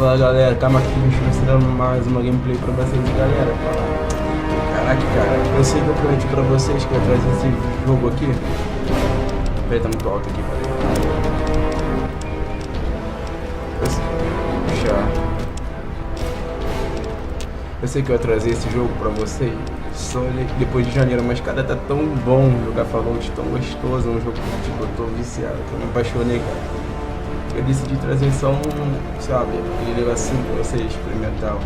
Fala galera, CAMACX22 dando mais uma gameplay pra vocês, galera. Caraca, cara, eu sei que eu prometi pra vocês que eu ia trazer esse jogo aqui. Peraí, tá muito alto aqui, peraí. Eu sei que eu ia trazer esse jogo pra vocês só depois de janeiro, mas cara, tá tão bom jogar Fallout, tão gostoso, é um jogo que tipo, eu tô viciado, eu me apaixonei, cara. Eu decidi trazer só sabe, aquele negocinho pra vocês experimentar.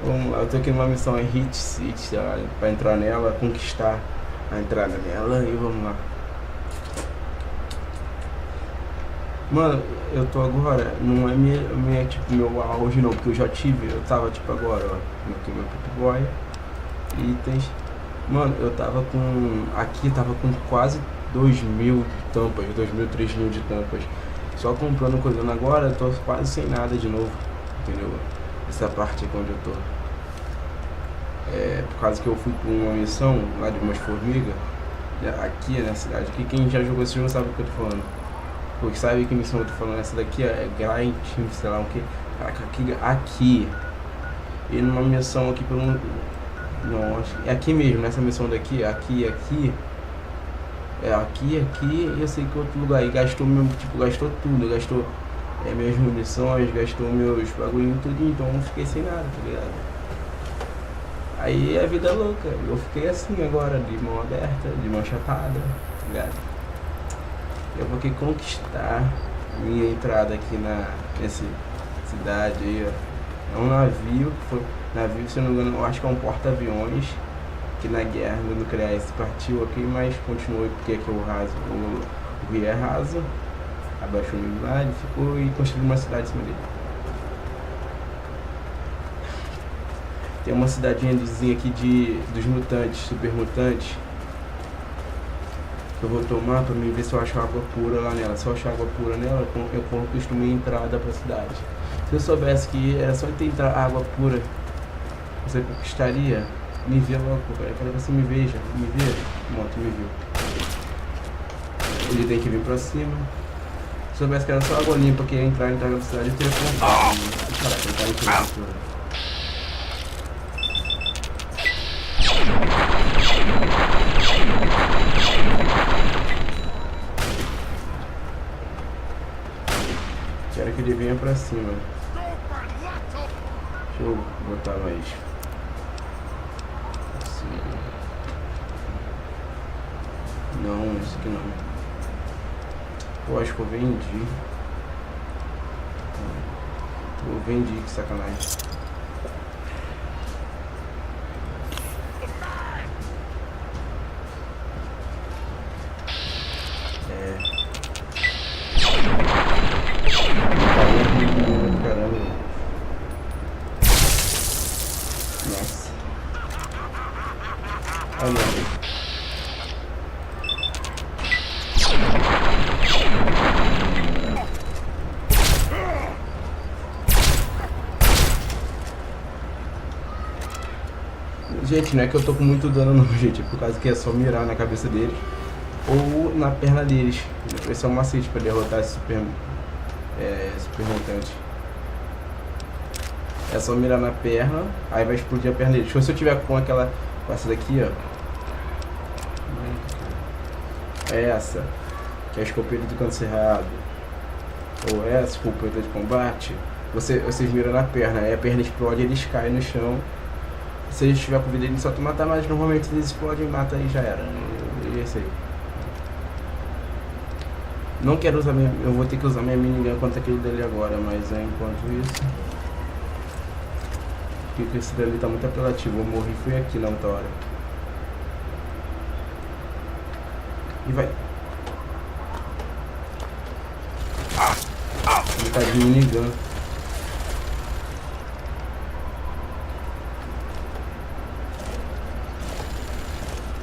Vamos lá, eu tô aqui numa missão em Hit City, pra entrar nela, conquistar a entrada nela e vamos lá. Mano, eu tô agora, não é minha tipo, meu auge não, porque eu já tive, eu tava tipo agora, ó, aqui meu Pip-Boy, itens. Mano, eu tava com, aqui tava com quase 2.000 tampas, 2.000, 3.000 de tampas. Só comprando, coisando agora, eu tô quase sem nada de novo, entendeu? Essa parte aqui onde eu tô. Por causa que eu fui pra uma missão lá de umas formigas, aqui na cidade, aqui quem já jogou esse jogo sabe o que eu tô falando. Porque sabe que missão eu tô falando, essa daqui é grind, sei lá o que. Caraca, aqui. E numa missão aqui pelo... Não, acho que é aqui mesmo, nessa missão daqui, aqui. Aqui, e eu sei que outro lugar aí gastou mesmo, tipo, gastou tudo, gastou minhas munições, gastou meus bagulhinhos, tudo, então eu não fiquei sem nada, tá ligado? Aí a vida é louca, eu fiquei assim agora, de mão aberta, de mão chapada, tá ligado? Eu vou aqui conquistar minha entrada aqui nessa cidade aí, ó. É um navio, se eu não me engano, eu acho que é um porta-aviões. Que na guerra nuclear se partiu aqui, mas continuou porque aqui o raso, o rio é raso, abaixou o nível lá, ele ficou e construiu uma cidade em cima dele. Tem uma cidadezinha aqui dos mutantes, super mutantes, que eu vou tomar pra mim ver se eu acho água pura lá nela. Se eu achar água pura nela, eu conquisto minha entrada pra cidade. Se eu soubesse que era só ter água pura, você conquistaria. Me vê logo, cara. Eu quero que você me veja. Me vê. Pronto, me viu. Ele tem que vir pra cima. Se soubesse que era só água limpa que ia entrar na cidade, eu teria comprado. Caraca, ele tá em tudo. Quero que ele venha pra cima. Deixa eu botar mais. Não, isso aqui não. Eu acho que eu vendi. Eu vendi, que sacanagem. Caramba. Nossa. Olha. Gente, não é que eu tô com muito dano não, gente, por causa que é só mirar na cabeça deles ou na perna deles. Esse é um macete pra derrotar esse super mutante. É só mirar na perna, aí vai explodir a perna deles. Se eu tiver com essa daqui, ó. Essa, que é a escopeta do canto cerrado. Ou essa escopeta de combate. Vocês miram na perna, aí a perna explode e eles caem no chão. Se eles estiver com vida, eles só te matar, mas normalmente eles explodem e matam e já era. E é isso aí. Não quero usar eu vou ter que usar minha minigun contra aquele dele agora, mas enquanto isso. Porque esse dele tá muito apelativo. Eu morri foi aqui na outra hora. E vai. Ele tá de minigun.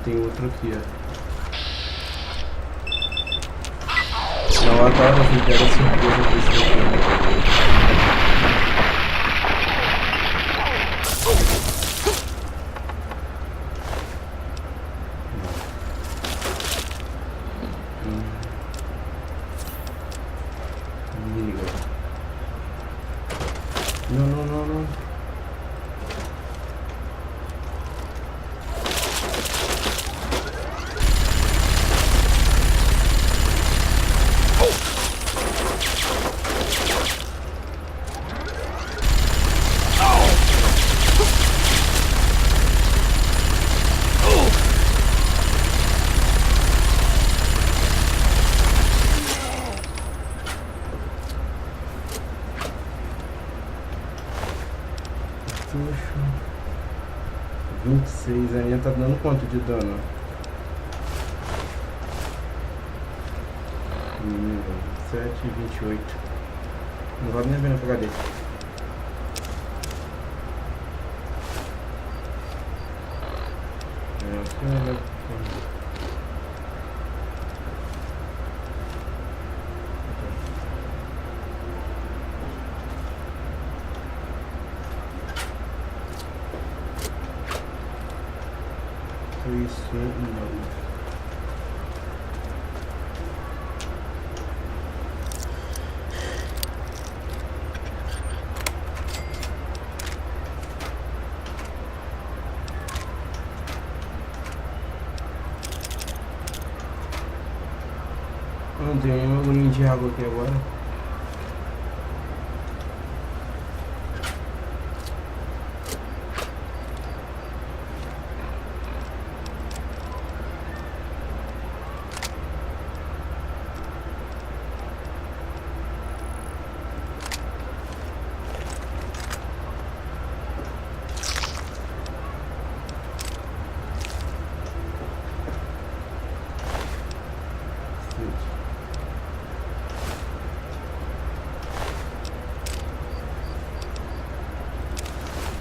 Tem outro aqui, ó. Não, agora eu vou dar a surpresa pra esse aqui. cartucho. 26, a minha tá dando quanto de dano? 7 e 28. Não vale nem a pena pegar dele. Isso não. Não tem nenhuma agulhinha de água aqui agora.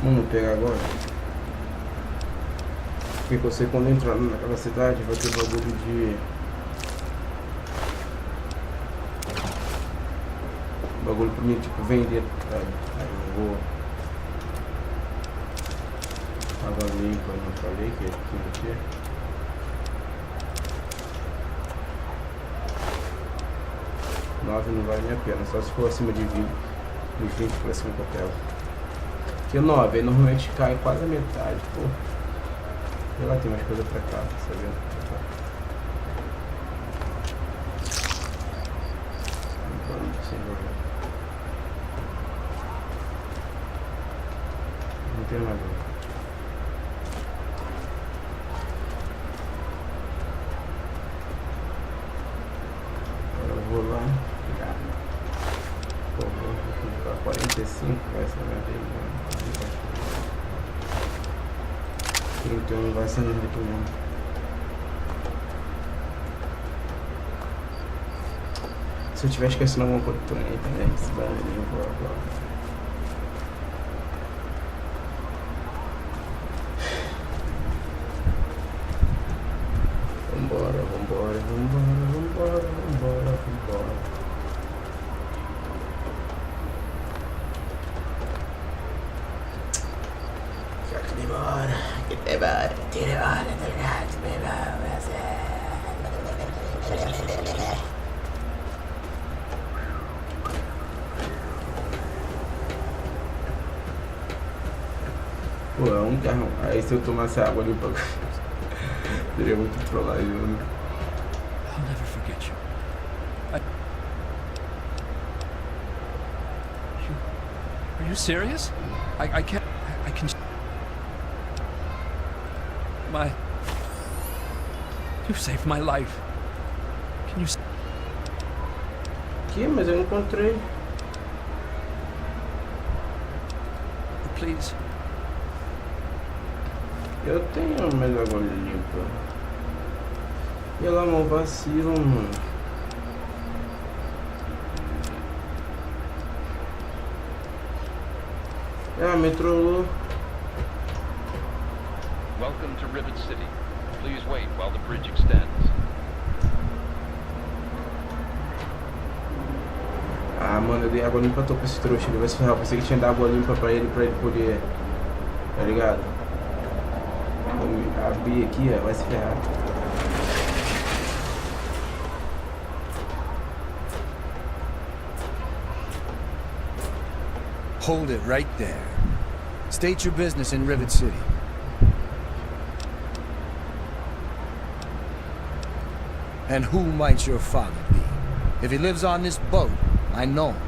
Vamos pegar agora. Porque você quando entrar naquela cidade vai ter bagulho de... bagulho pra mim, tipo, vender. Aí eu vou... água limpa, não falei que é aqui. Nove não vale nem a pena, só se for acima de 20. De 20 pra cima do papel. Porque 9 aí normalmente cai quase a metade, pô. E lá tem mais coisa pra cá, tá vendo? Não tem mais nada. Agora eu vou lá. Pô, vou colocar 45, vai ser minha vez, né? Então não vai ser nada aqui não. Se eu tiver esquecendo alguma coisa também, esse barulhinho, eu vou agora. Vambora. Pô, é um carro. Aí se eu tomasse água ali pra... seria muito trollagem, né? I'll never forget you. Are you serious? I can't... I can... You saved my life. Can you... Que? Mas eu encontrei. Please. Eu tenho mais água limpa. E ela não vacila, mano. Ah, me trollou. Welcome to Rivet City. Please wait while the bridge extends. Ah, mano, eu dei água limpa pra esse trouxa. Ele vai se ferrar. Eu pensei que tinha dado água limpa pra ele poder... Tá ligado? Vou abrir aqui, ó. Vai se ferrar. Hold it right there. State your business in Rivet City. And who might your father be? If he lives on this boat, I know him.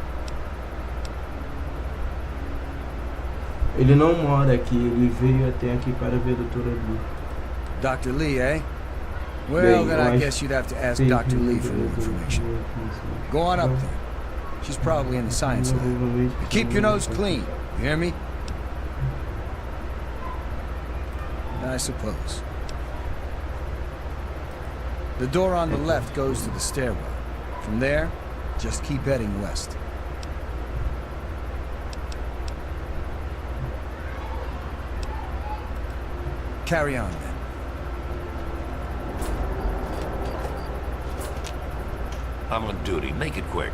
Ele não mora aqui, ele veio até aqui para ver a doutora Lee. Dr. Lee, eh? Well, then I guess you'd have to ask Dr. Lee for more information. Go on up there. She's probably in the science lab. And keep your nose clean, you hear me? I suppose. The door on the left goes to the stairwell. From there, just keep heading west. Carry on, then. I'm on duty. Make it quick.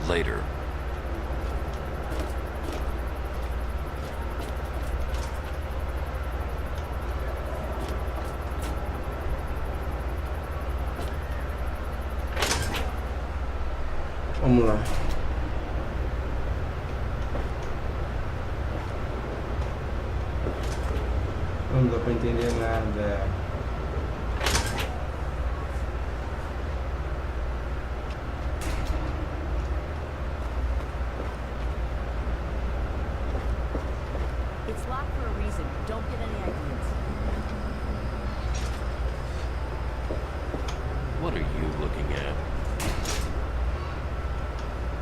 Later. Vamos lá. Não dá pra entender nada. It's locked for a reason. Don't get any ideas. What are you looking at?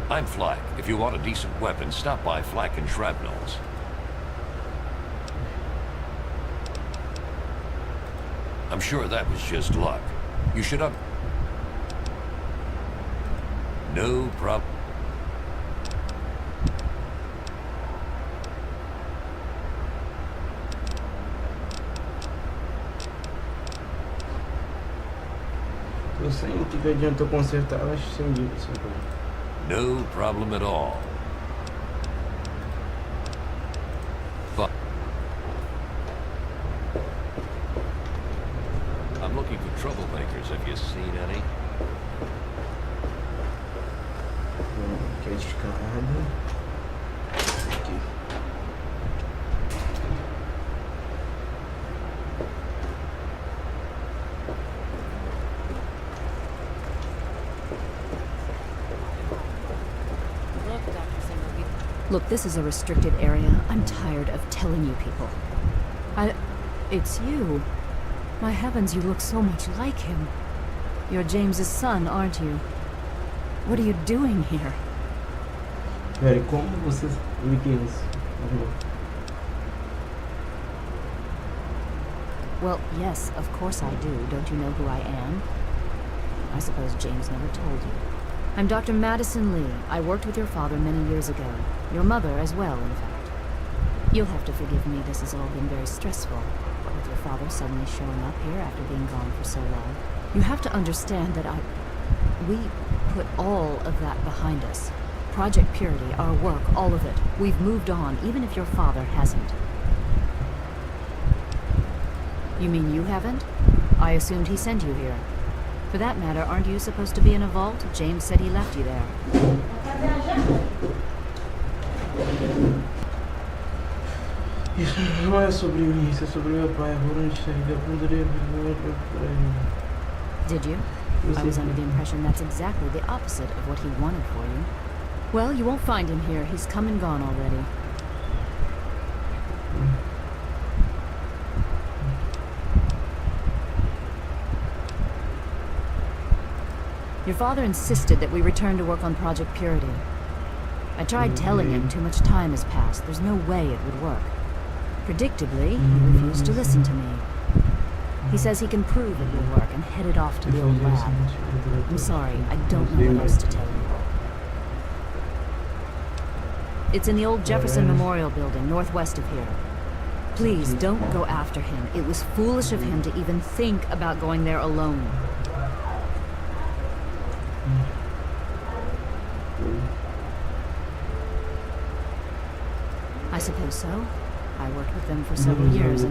I'm Flak. If you want a decent weapon, stop by Flak and Shrapnels. I'm sure that was just luck. You should have... No problem. Eu sei o que adiantou consertar elas sem isso. No problem at all. But I'm looking for troublemakers. Have you seen any? Aqui é descarga. Aqui. Look, this is a restricted area. I'm tired of telling you people. It's you. My heavens, you look so much like him. You're James's son, aren't you? What are you doing here? Peraí, como você me conhece? Well, yes, of course I do. Don't you know who I am? I suppose James never told you. I'm Dr. Madison Lee. I worked with your father many years ago. Your mother as well, in fact. You'll have to forgive me, this has all been very stressful. With your father suddenly showing up here after being gone for so long. You have to understand that we put all of that behind us. Project Purity, our work, all of it. We've moved on, even if your father hasn't. You mean you haven't? I assumed he sent you here. For that matter, aren't you supposed to be in a vault? James said he left you there. Isso não é sobre isso, é sobre meu pai. Did you? I was under the impression that's exactly the opposite of what he wanted for you. Well, you won't find him here. He's come and gone already. Your father insisted that we return to work on Project Purity. I tried telling him too much time has passed. There's no way it would work. Predictably, he refused to listen to me. He says he can prove it will work and headed off to the old lab. I'm sorry, I don't know what else to tell you. It's in the old Jefferson Memorial Building, northwest of here. Please, don't go after him. It was foolish of him to even think about going there alone. I suppose so. I worked with them for several years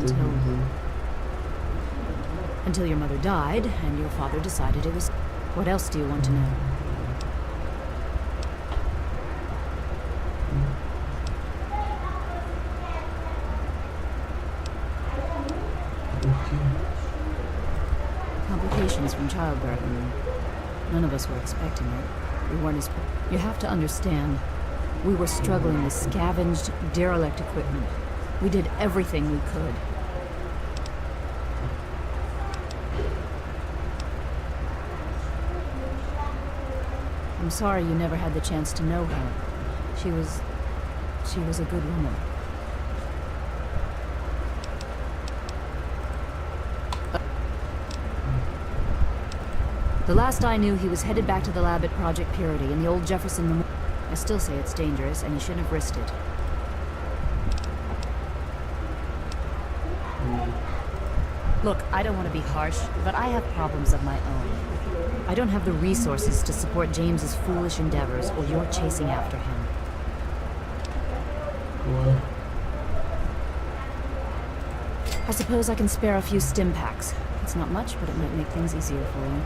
until your mother died and your father decided it was... What else do you want to know? Complications from childbirth. None of us were expecting it. We weren't as... You have to understand, we were struggling with scavenged, derelict equipment. We did everything we could. I'm sorry you never had the chance to know her. She was She was a good woman. The last I knew, he was headed back to the lab at Project Purity in the old Jefferson Memorial. I still say it's dangerous, and he shouldn't have risked it. Look, I don't want to be harsh, but I have problems of my own. I don't have the resources to support James's foolish endeavors, or you're chasing after him. I suppose I can spare a few stim packs. It's not much, but it might make things easier for you.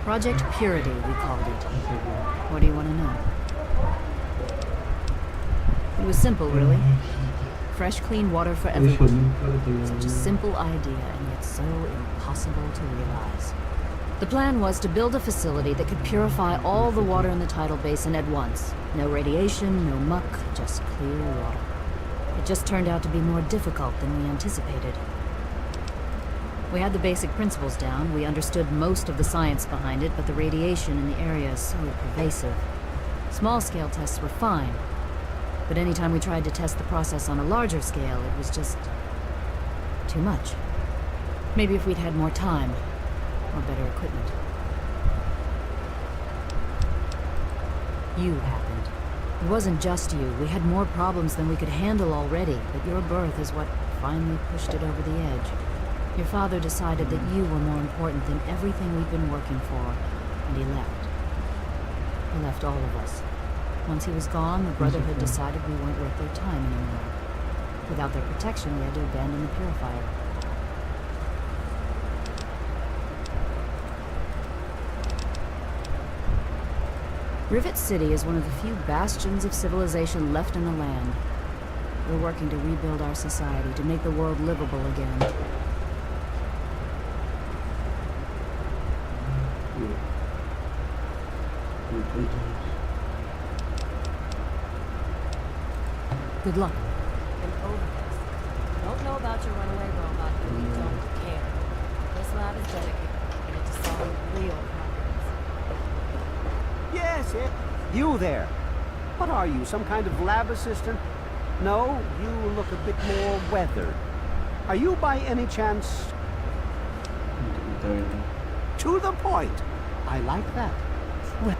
Project Purity, we called it. What do you want to know? It was simple, really. Fresh, clean water for everyone. Such a simple idea, and yet so impossible to realize. The plan was to build a facility that could purify all the water in the tidal basin at once. No radiation, no muck, just clear water. It just turned out to be more difficult than we anticipated. We had the basic principles down, we understood most of the science behind it, but the radiation in the area is so pervasive. Small-scale tests were fine, but anytime we tried to test the process on a larger scale, it was just too much. Maybe if we'd had more time, or better equipment. You happened. It wasn't just you. We had more problems than we could handle already, but your birth is what finally pushed it over the edge. Your father decided that you were more important than everything we've been working for, and he left. He left all of us. Once he was gone, the Brotherhood decided we weren't worth their time anymore. Without their protection, we had to abandon the purifier. Rivet City is one of the few bastions of civilization left in the land. We're working to rebuild our society, to make the world livable again. Good luck. And overdose. Don't know about your runaway robot, but we don't care. This lab is dedicated to solving real problems. Yes, yes. You there. What are you, some kind of lab assistant? No, you look a bit more weathered. Are you by any chance... To the point. I like that. Well...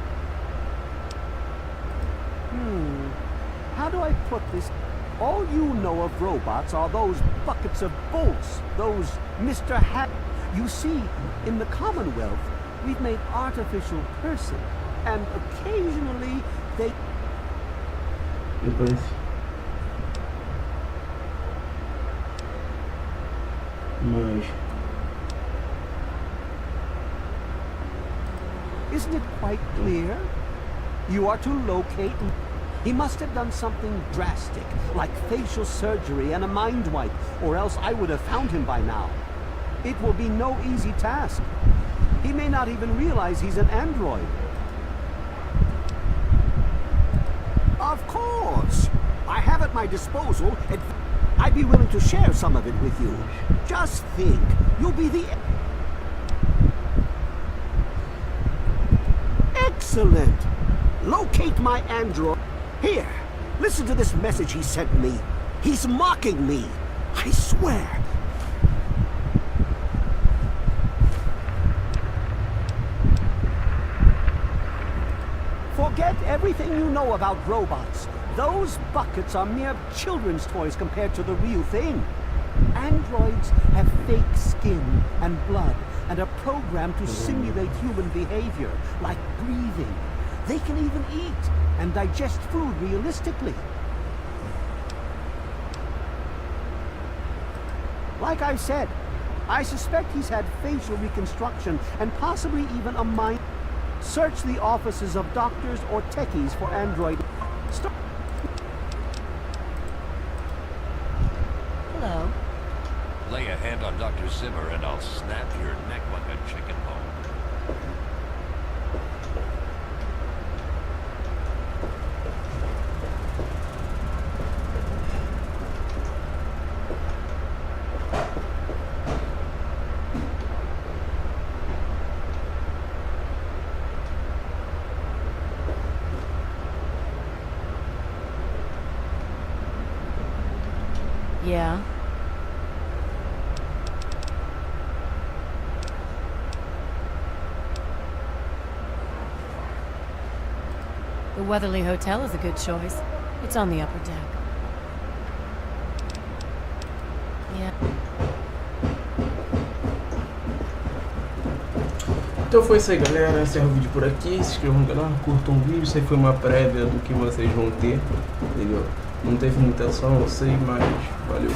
How do I put this? All you know of robots are those buckets of bolts, those Mr. Hat. You see, in the Commonwealth, we've made artificial persons, and occasionally they... Isn't it quite clear? You are to locate... He must have done something drastic, like facial surgery and a mind wipe, or else I would have found him by now. It will be no easy task. He may not even realize he's an android. Of course! I have at my disposal, I'd be willing to share some of it with you. Just think, you'll be the... Excellent! Locate my android. Here, listen to this message he sent me. He's mocking me. I swear. Forget everything you know about robots. Those buckets are mere children's toys compared to the real thing. Androids have fake skin and blood and are programmed to simulate human behavior, like breathing. They can even eat and digest food realistically. Like I said, I suspect he's had facial reconstruction and possibly even a mind. Search the offices of doctors or techies for android. Hello. Lay a hand on Dr. Zimmer and I'll snap your neck like a chicken bone. Yeah? The Weatherly Hotel is a good choice. It's on the upper deck. Yeah. Então foi isso aí, galera. Encerro o vídeo por aqui. Se inscrevam no canal, curtam o vídeo. Isso aí foi uma prévia do que vocês vão ter, entendeu? Não teve muita ação, eu sei, mas valeu.